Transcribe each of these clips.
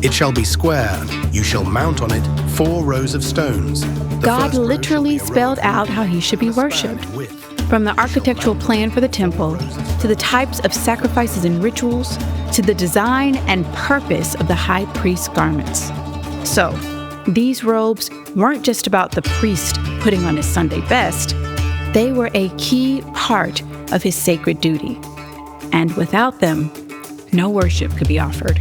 It shall be square. You shall mount on it 4 rows of stones. God literally spelled out how he should be worshipped, from the architectural plan for the temple, to the types of sacrifices and rituals, to the design and purpose of the high priest's garments. So, these robes weren't just about the priest putting on his Sunday best. They were a key part of his sacred duty. And without them, no worship could be offered.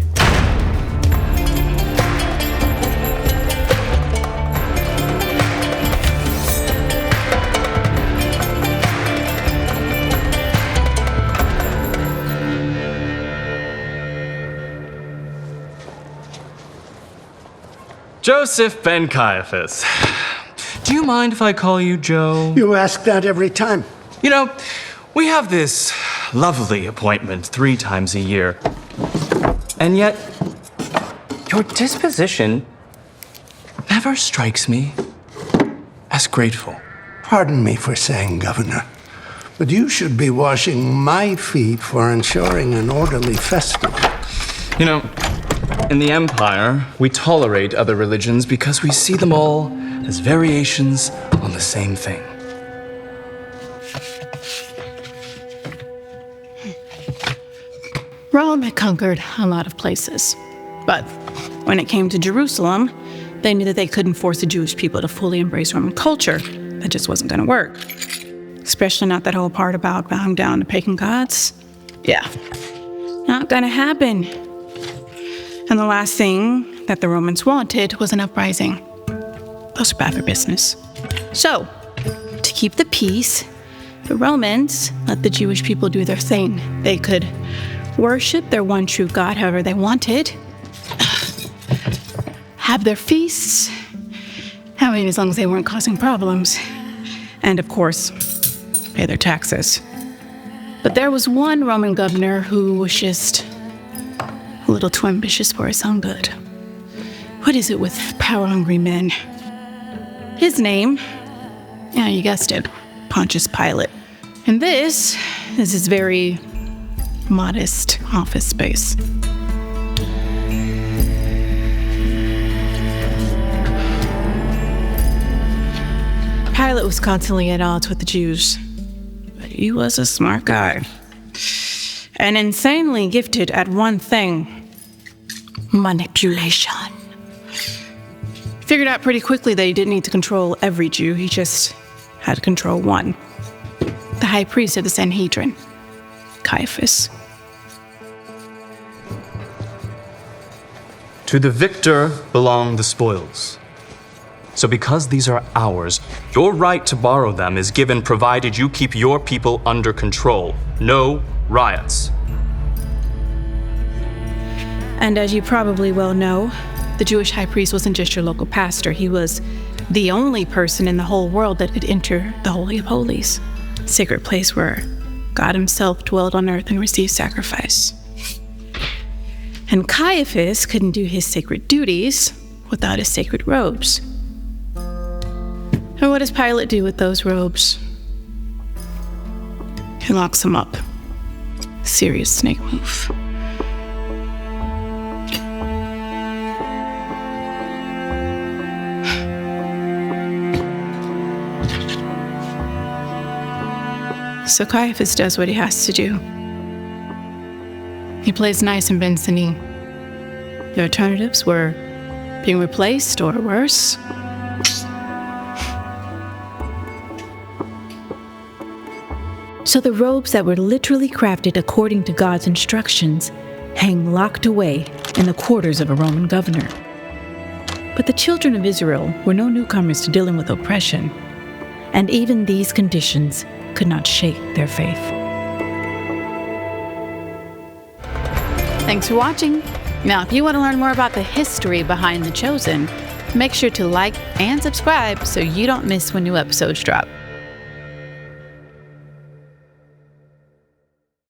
Joseph ben Caiaphas. Do you mind if I call you Joe? You ask that every time. You know, we have this lovely appointment 3 times a year. And yet, your disposition never strikes me as grateful. Pardon me for saying, Governor, but you should be washing my feet for ensuring an orderly festival. You know, in the Empire, we tolerate other religions because we see them all as variations on the same thing. Rome had conquered a lot of places, but when it came to Jerusalem, they knew that they couldn't force the Jewish people to fully embrace Roman culture. That just wasn't going to work. Especially not that whole part about bowing down to pagan gods. Yeah, not going to happen. And the last thing that the Romans wanted was an uprising. Those are bad for business. So, to keep the peace, the Romans let the Jewish people do their thing. They could worship their one true God however they wanted, have their feasts, as long as they weren't causing problems, and of course, pay their taxes. But there was one Roman governor who was just a little too ambitious for his own good. What is it with power-hungry men? His name, yeah, you guessed it, Pontius Pilate. And this is his very modest office space. Pilate was constantly at odds with the Jews, but he was a smart guy. And insanely gifted at one thing: manipulation. Figured out pretty quickly that he didn't need to control every Jew, he just had to control one. The high priest of the Sanhedrin, Caiaphas. To the victor belong the spoils. So because these are ours, your right to borrow them is given provided you keep your people under control. No riots. And as you probably well know, the Jewish high priest wasn't just your local pastor. He was the only person in the whole world that could enter the Holy of Holies, a sacred place where God himself dwelled on earth and received sacrifice. And Caiaphas couldn't do his sacred duties without his sacred robes. And what does Pilate do with those robes? He locks them up. Serious snake move. So Caiaphas does what he has to do. He plays nice and bends the knee. The alternatives were being replaced or worse. So the robes that were literally crafted according to God's instructions hang locked away in the quarters of a Roman governor. But the children of Israel were no newcomers to dealing with oppression, and even these conditions could not shake their faith. Thanks for watching. Now, if you want to learn more about the history behind The Chosen, make sure to like and subscribe so you don't miss when new episodes drop.